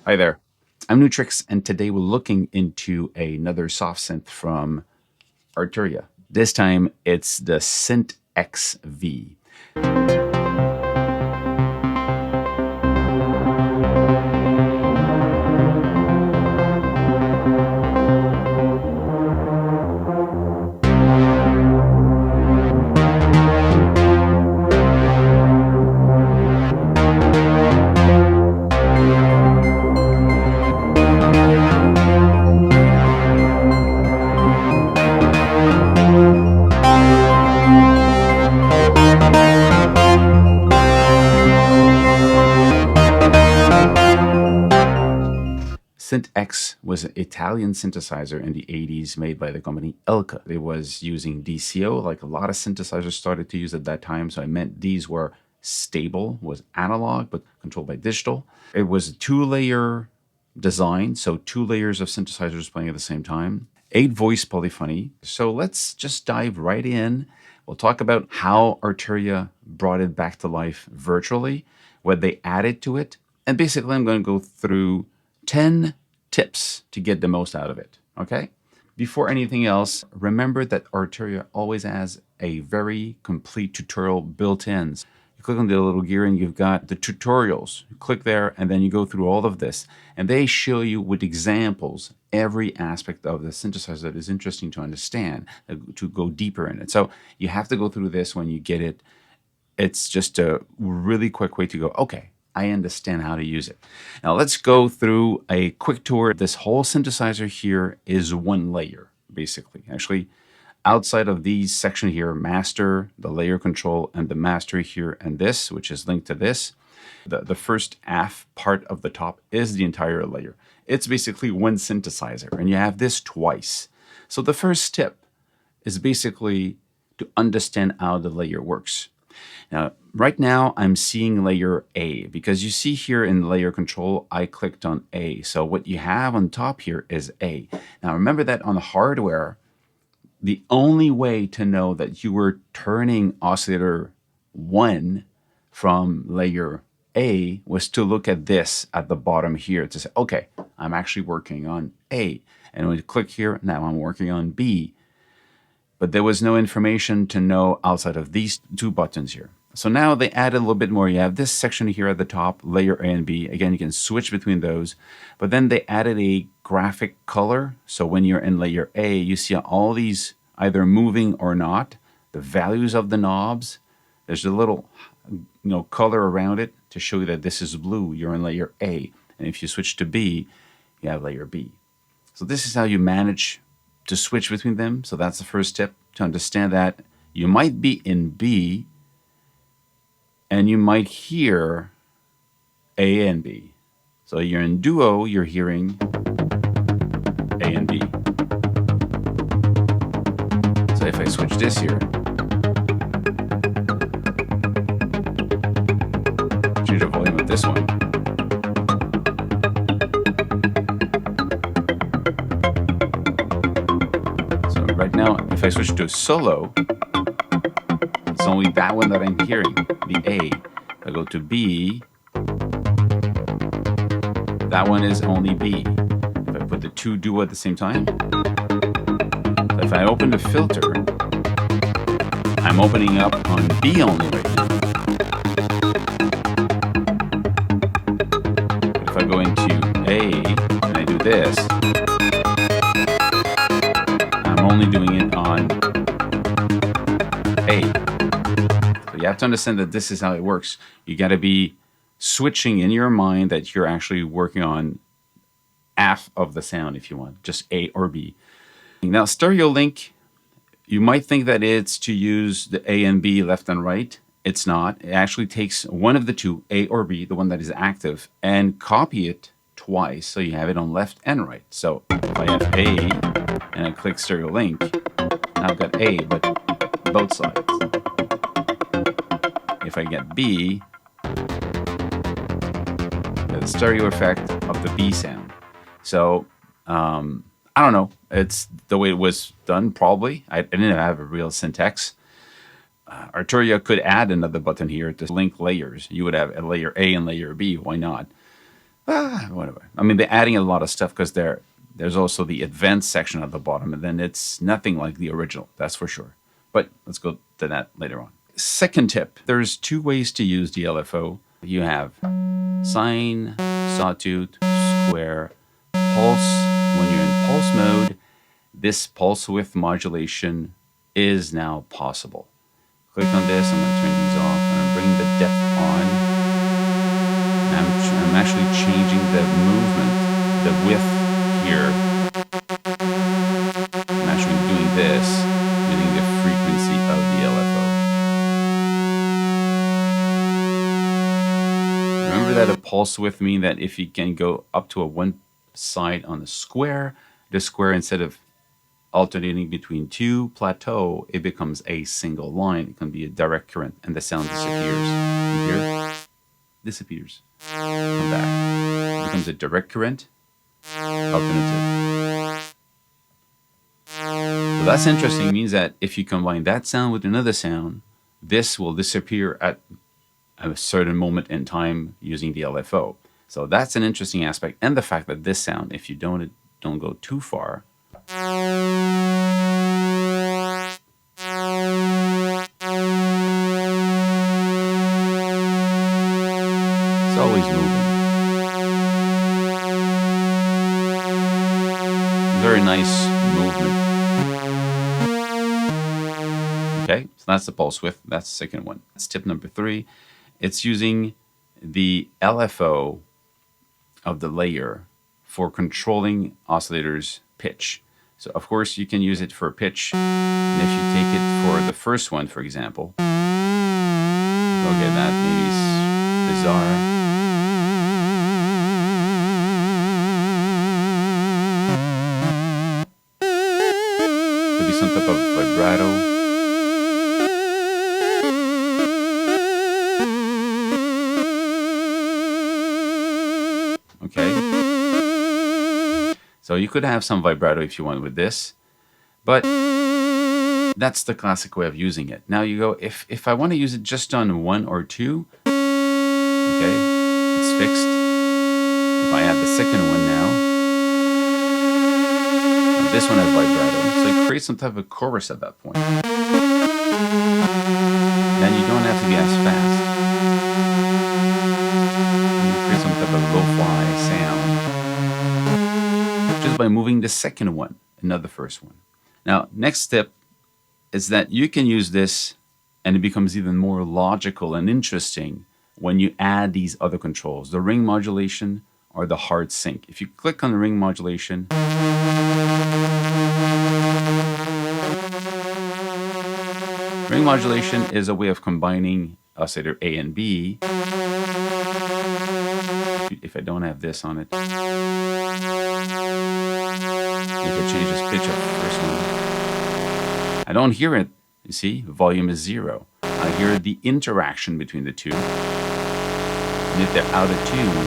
Hi there, I'm Nu-Trix, and today we're looking into another soft synth from Arturia. This time it's the SynthX V. Syntx was an Italian synthesizer in the 80s made by the company Elka. It was using DCO, like a lot of synthesizers started to use at that time. So I meant these were stable, was analog, but controlled by digital. It was a 2-layer design, so 2 layers of synthesizers playing at the same time. 8 voice polyphony. So let's just dive right in. We'll talk about how Arturia brought it back to life virtually, what they added to it, and basically I'm going to go through 10 tips to get the most out of it, okay? Before anything else, remember that Arturia always has a very complete tutorial built in. You click on the little gear and you've got the tutorials. You click there and then you go through all of this. And they show you with examples every aspect of the synthesizer that is interesting to understand, to go deeper in it. So you have to go through this when you get it. It's just a really quick way to go, okay, I understand how to use it. Now let's go through a quick tour. This whole synthesizer here is 1 layer, basically. Actually, outside of these section here, master, the layer control, and the master here, and this, which is linked to this, the first half part of the top is the entire layer. It's basically 1 synthesizer, and you have this twice. So the first tip is basically to understand how the layer works. Now, right now, I'm seeing layer A because you see here in layer control, I clicked on A. So what you have on top here is A. Now, remember that on the hardware, the only way to know that you were turning oscillator 1 from layer A was to look at this at the bottom here to say, okay, I'm actually working on A. And when you click here, now I'm working on B. But there was no information to know outside of these 2 buttons here. So now they added a little bit more. You have this section here at the top, layer A and B. Again, you can switch between those. But then they added a graphic color. So when you're in layer A, you see all these either moving or not, the values of the knobs. There's a little color around it to show you that this is blue. You're in layer A. And if you switch to B, you have layer B. So this is how you manage to switch between them. So that's the first tip, to understand that you might be in B and you might hear A and B. So you're in duo, you're hearing A and B. So if I switch this here, change the volume of this one. Right now, if I switch to solo, it's only that one that I'm hearing, the A. If I go to B, that one is only B. If I put the 2 duo at the same time, so if I open the filter, I'm opening up on B only right now. But if I go into A and I do this, only doing it on A. So you have to understand that this is how it works. You got to be switching in your mind that you're actually working on half of the sound if you want, just A or B. Now, stereo link, you might think that it's to use the A and B left and right. It's not. It actually takes one of the 2, A or B, the one that is active, and copy it twice so you have it on left and right. So if I have A, and I click stereo link, now I've got A, but both sides. If I get B, the stereo effect of the B sound. So I don't know. It's the way it was done, probably. I didn't have a real Syntx. Arturia could add another button here to link layers. You would have a layer A and layer B. Why not? Whatever. I mean, they're adding a lot of stuff because there's also the advanced section at the bottom, and then it's nothing like the original, that's for sure. But let's go to that later on. Second tip, there's two ways to use the LFO. You have sine, sawtooth, square, pulse. When you're in pulse mode, this pulse width modulation is now possible. Click on this, I'm going to turn these off, and I'm bringing the depth on. I'm actually changing the movement, the width here. I'm actually doing this using the frequency of the LFO. Remember that a pulse width means that if you can go up to a one side on the square instead of alternating between two plateau, it becomes a single line. It can be a direct current and the sound disappears. You hear? Disappears. Come back. It becomes a direct current alternative. So that's interesting. It means that if you combine that sound with another sound, this will disappear at a certain moment in time using the LFO. So that's an interesting aspect. And the fact that this sound, if you don't go too far, it's always moving. Very nice movement. Okay, so that's the pulse width. That's the second one. That's tip number 3. It's using the LFO of the layer for controlling oscillators' pitch. So of course you can use it for pitch. And if you take it for the first one, for example, okay, that maybe is bizarre. Could be some type of vibrato. Okay. So you could have some vibrato if you want with this, but that's the classic way of using it. Now you go, if I want to use it just on 1 or 2, okay, it's fixed. If I add the second one now, this one has vibrato, so it creates some type of chorus at that point. Then you don't have to be as fast. You create some type of lo-fi sound just by moving the second one, and not the first one. Now, next step is that you can use this, and it becomes even more logical and interesting when you add these other controls, the ring modulation or the hard sync. If you click on the ring modulation, ring modulation is a way of combining oscillator A and B. If I don't have this on it, if I change this pitch of the first one, I don't hear it. You see, volume is 0. I hear the interaction between the two. And if they're out of tune,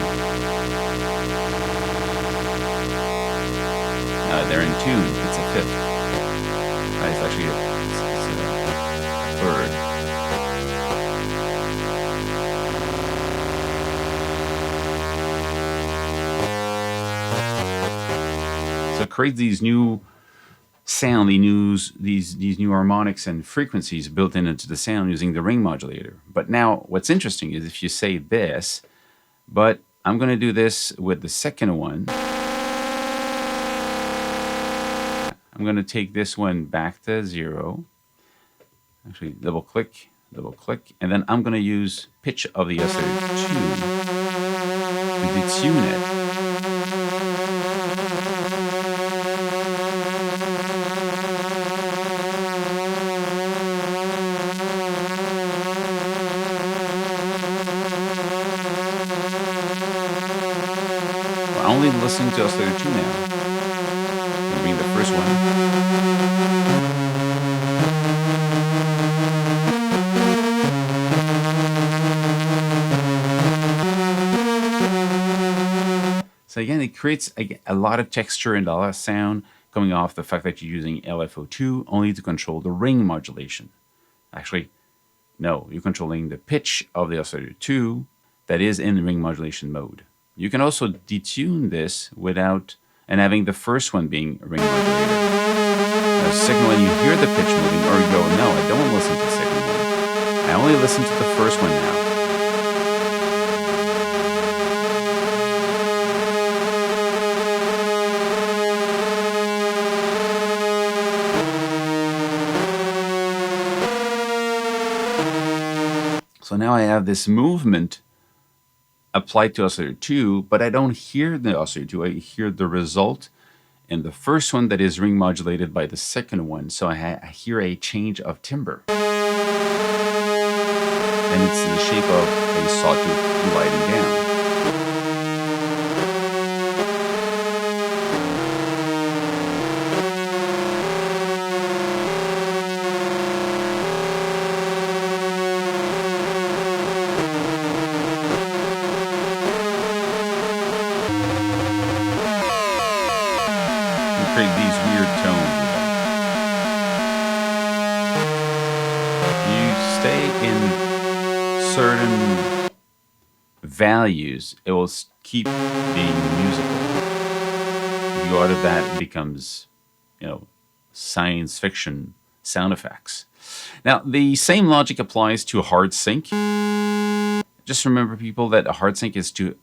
they're in tune. It's a fifth. It's actually a third. So create these new sound, these new harmonics and frequencies built into the sound using the ring modulator. But now what's interesting is if you say this, but I'm going to do this with the second one. I'm going to take this one back to 0. Actually, double click, and then I'm going to use pitch of the oscillator 2 to detune it. We're only listening to oscillator 2 now. I'm bring the first one. So again, it creates a lot of texture and a lot of sound coming off the fact that you're using LFO2 only to control the ring modulation. Actually, no, you're controlling the pitch of the oscillator 2 that is in ring modulation mode. You can also detune this without, and having the first one being ring modulated. The second one, you hear the pitch moving, or you go, no, I don't want to listen to the second one. I only listen to the first one now. So now I have this movement applied to oscillator 2, but I don't hear the oscillator 2. I hear the result in the first one that is ring modulated by the second one. So I hear a change of timbre. And it's in the shape of a sawtooth gliding down. Create these weird tones with it. You stay in certain values, it will keep being musical. If you go out of that, it becomes, science fiction sound effects. Now, the same logic applies to hard sync. Just remember, people, that a hard sync is to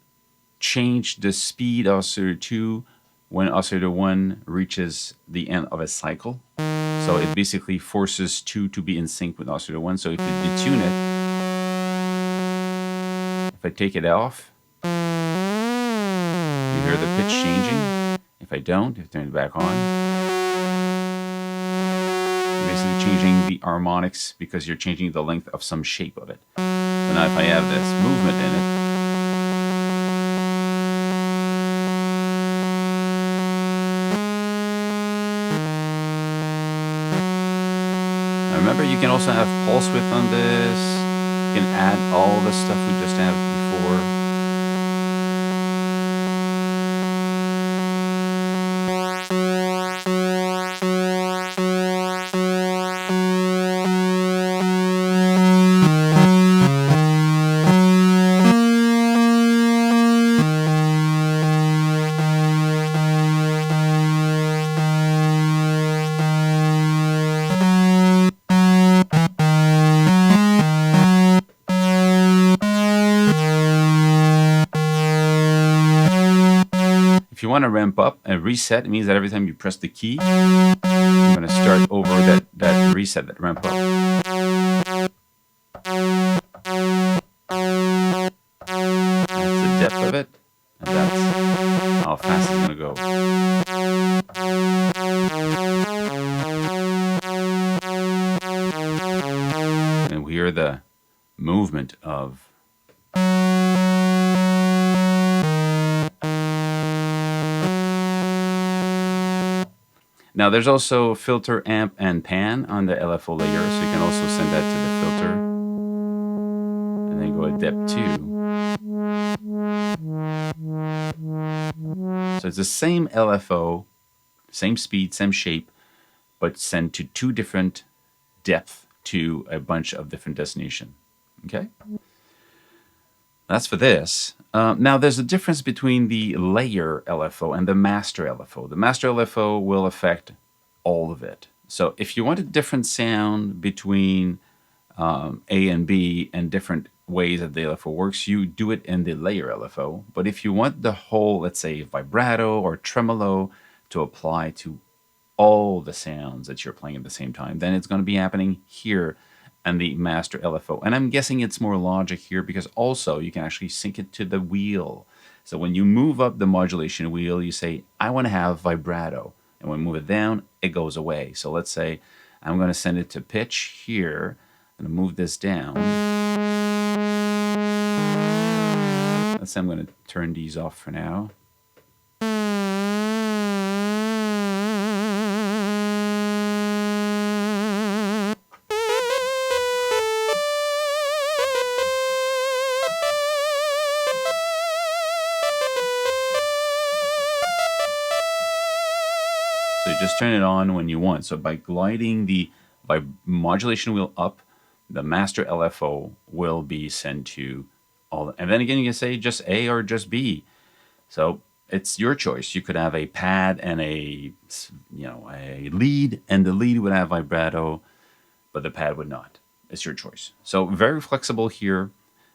change the speed of oscillator 2 when oscillator 1 reaches the end of a cycle. So it basically forces 2 to be in sync with oscillator 1. So if you detune it, if I take it off, you hear the pitch changing. If I don't, if I turn it back on, you're basically changing the harmonics because you're changing the length of some shape of it. So now if I have this movement in it, remember, you can also have pulse width on this. You can add all the stuff we just had before. If you want to ramp up and reset, it means that every time you press the key, you're going to start over that reset, that ramp up. That's the depth of it, and that's how fast it's going to go. And we hear the movement of Now, there's also filter, amp, and pan on the LFO layer, so you can also send that to the filter. And then go at depth 2. So it's the same LFO, same speed, same shape, but sent to 2 different depth to a bunch of different destination. Okay? That's for this. Now, there's a difference between the layer LFO and the master LFO. The master LFO will affect all of it. So if you want a different sound between A and B and different ways that the LFO works, you do it in the layer LFO. But if you want the whole, let's say, vibrato or tremolo to apply to all the sounds that you're playing at the same time, then it's going to be happening here and the master LFO. And I'm guessing it's more logic here because also you can actually sync it to the wheel. So when you move up the modulation wheel, you say, I want to have vibrato. And when we move it down, it goes away. So let's say I'm going to send it to pitch here. I'm going to move this down. Let's say I'm going to turn these off for now. So you just turn it on when you want. So by gliding the modulation wheel up, the master LFO will be sent to all. And then again, you can say just A or just B. So it's your choice. You could have a pad and a lead, and the lead would have vibrato, but the pad would not. It's your choice. So very flexible here.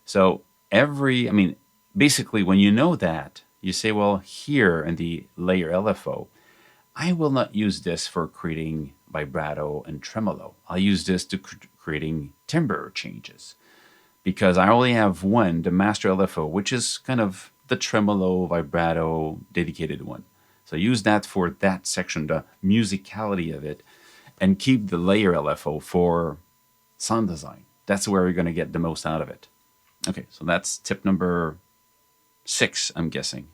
So basically when you know that, you say, well, here in the layer LFO, I will not use this for creating vibrato and tremolo. I'll use this to creating timbre changes, because I only have one, the master LFO, which is kind of the tremolo, vibrato, dedicated one. So use that for that section, the musicality of it, and keep the layer LFO for sound design. That's where you're going to get the most out of it. Okay, so that's tip number 6, I'm guessing.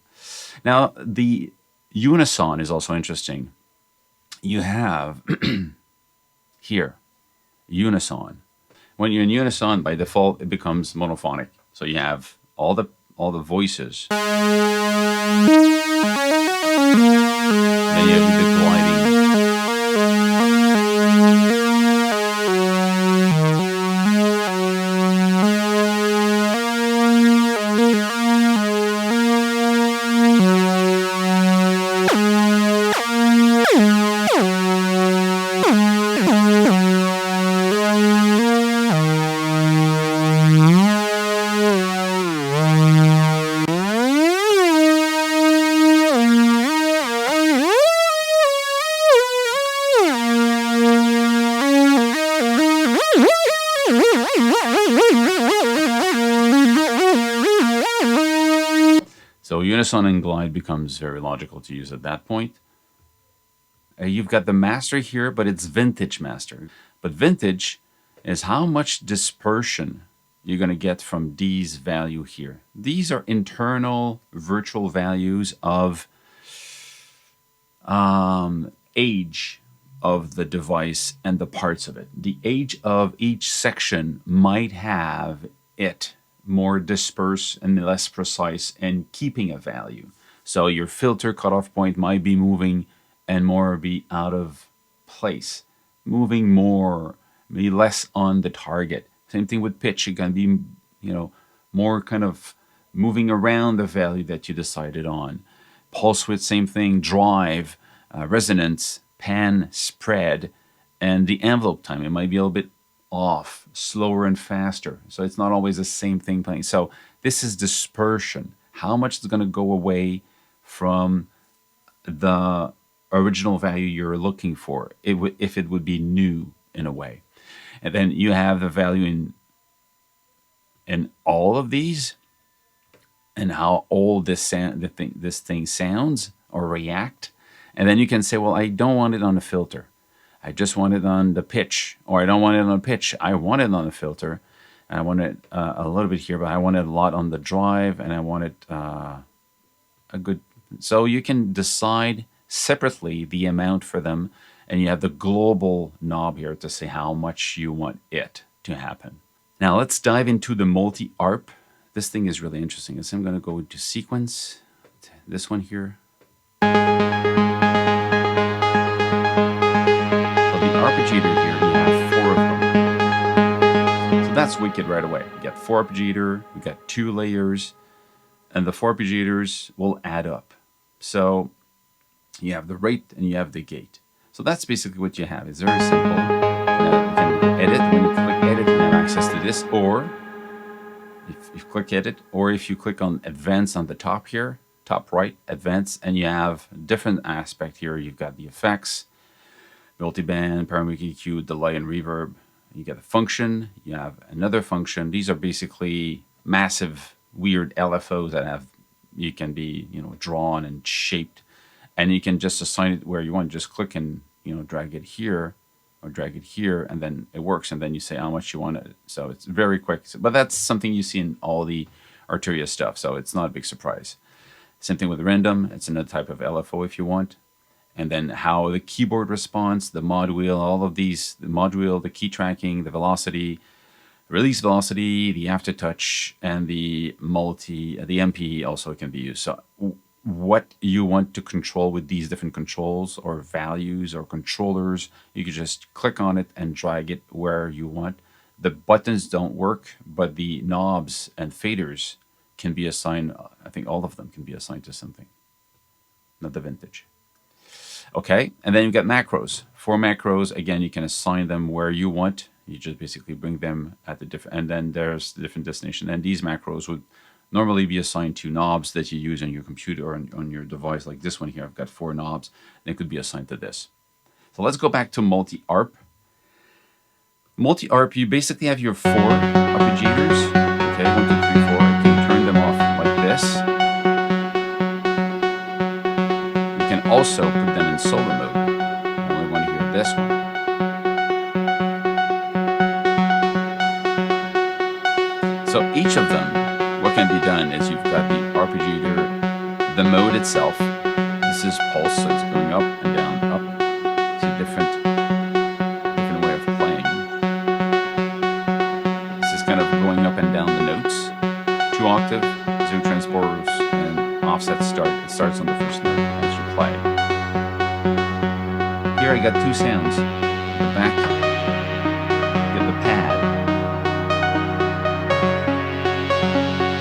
Now, the UNISON is also interesting. You have here, UNISON. When you're in UNISON, by default, it becomes monophonic. So you have all the voices. Then you have the gliding. So UNISON and glide becomes very logical to use at that point. You've got the master here, but it's vintage master. But vintage is how much dispersion you're going to get from these value here. These are internal virtual values of age of the device and the parts of it. The age of each section might have it more dispersed and less precise and keeping a value. So your filter cutoff point might be moving and more be out of place, moving more, maybe less on the target. Same thing with pitch. It can be, more kind of moving around the value that you decided on. Pulse width, same thing. Drive, resonance, pan, spread, and the envelope time. It might be a little bit off, slower and faster. So it's not always the same thing playing. So this is dispersion. How much is going to go away from the original value you're looking for, if it would be new in a way. And then you have the value in all of these and how old this thing sounds or react. And then you can say, well, I don't want it on the filter. I just want it on the pitch, or I don't want it on the pitch. I want it on the filter. And I want it a little bit here, but I want it a lot on the drive, and I want it a good. So you can decide separately the amount for them, and you have the global knob here to say how much you want it to happen. Now let's dive into the multi-arp. This thing is really interesting. So I'm going to go into sequence, this one here. Arpeggiator here, you have 4 of them. So that's wicked right away. You got 4 arpeggiator, we got 2 layers, and the 4 arpeggiators will add up. So you have the rate and you have the gate. So that's basically what you have. It's very simple. You can edit. When you click edit, you have access to this, or if you click edit, or if you click on advanced on the top here, top right, advanced, and you have different aspect here. You've got the effects, multiband, paramedic EQ, delay, and reverb. You get a function. You have another function. These are basically massive, weird LFOs that you can be, drawn and shaped, and you can just assign it where you want. Just click and drag it here, or drag it here, and then it works. And then you say how much you want it. So it's very quick. But that's something you see in all the Arturia stuff. So it's not a big surprise. Same thing with random. It's another type of LFO if you want. And then how the keyboard response, the mod wheel, all of these, the mod wheel, the key tracking, the velocity, release velocity, the aftertouch, and the MP also can be used. So what you want to control with these different controls or values or controllers, you can just click on it and drag it where you want. The buttons don't work, but the knobs and faders can be assigned, I think all of them can be assigned to something, not the vintage. Okay, and then you've got macros. For macros, again, you can assign them where you want. You just basically bring them at the different, and then there's the different destination. And these macros would normally be assigned to knobs that you use on your computer or on your device, like this one here. I've got 4 knobs, and it could be assigned to this. So let's go back to multi-arp. Multi-arp, you basically have your 4 arpeggiators. Okay, 1, 2, 3, 4. You can turn them off like this. You can also put them in solo mode. I only want to hear this one. So each of them, what can be done is you've got the arpeggiator, the mode itself. This is pulse, so it's going up and down, up. It's a different way of playing. This is kind of going up and down the notes. 2 octave, zoom transpose, and offset start. It starts on the first note as you play. Here I got 2 sounds. The back, you get the pad.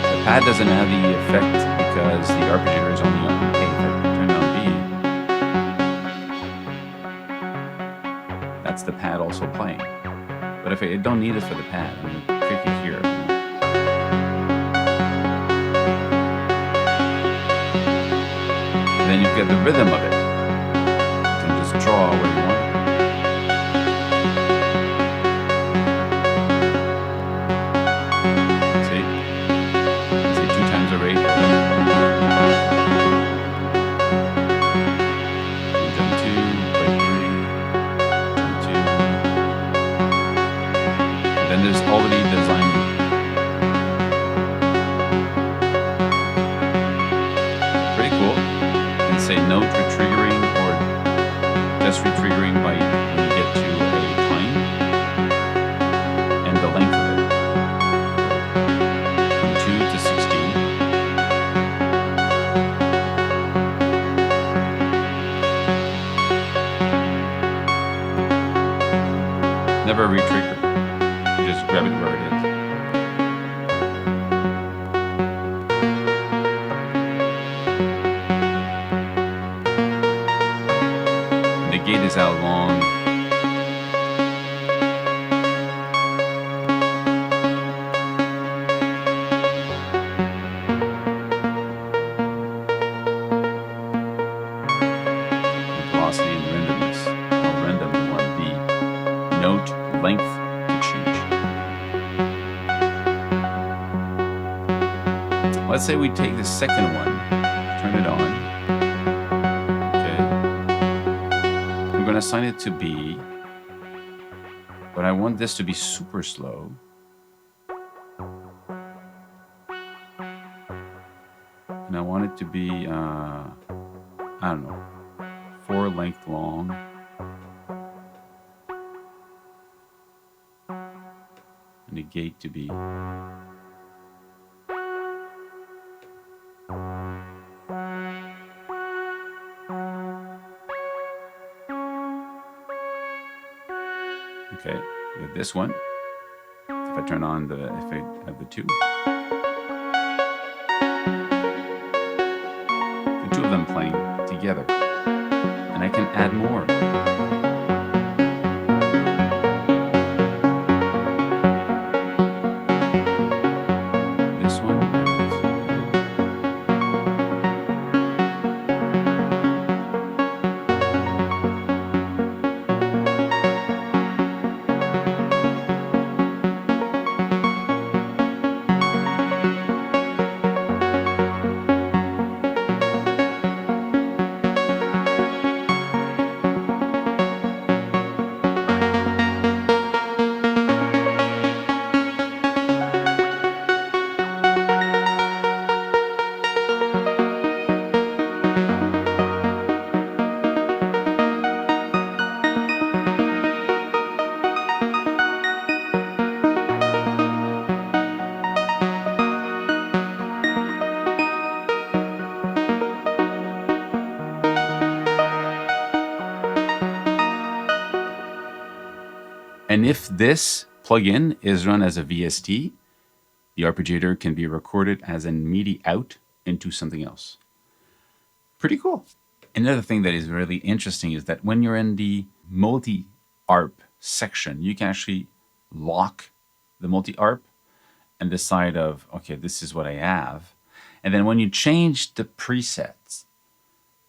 The pad doesn't have the effect because the arpeggiator is only on A. If I turn on B, that's the pad also playing. But if I don't need it for the pad, I'm going to click it here. Then you get the rhythm of it. You can just draw where you want. See? See 2 times a rate. Jump 2, play 3, jump 2. And then there's already designed. Pretty cool. Say note retriggering or just retriggering by when you get to a time and the length of it. From 2 to 16. Never retrigger. You just grab it where it is. Gate is out long. Velocity and randomness. How random you want the note length to change. Let's say we take the second one, turn it on. I'm going to assign it to B, but I want this to be super slow. And I want it to be, I don't know, 4 length long. And the gate to be okay, with this one, if I turn on if I have the 2, the 2 of them playing together, and I can add more. This one. And if this plugin is run as a VST, The arpeggiator can be recorded as a MIDI out into something else. Pretty cool. Another thing that is really interesting is that when you're in the multi-arp section, you can actually lock the multi-arp and decide of, okay, this is what I have. And then when you change the presets,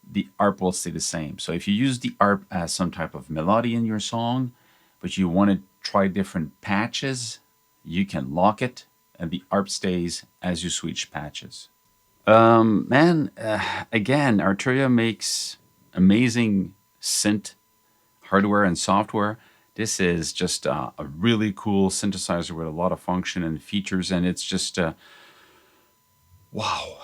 the ARP will stay the same. So if you use the ARP as some type of melody in your song, but you want to try different patches, you can lock it and the ARP stays as you switch patches. Again, Arturia makes amazing synth hardware and software. This is just a really cool synthesizer with a lot of function and features, and it's just wow.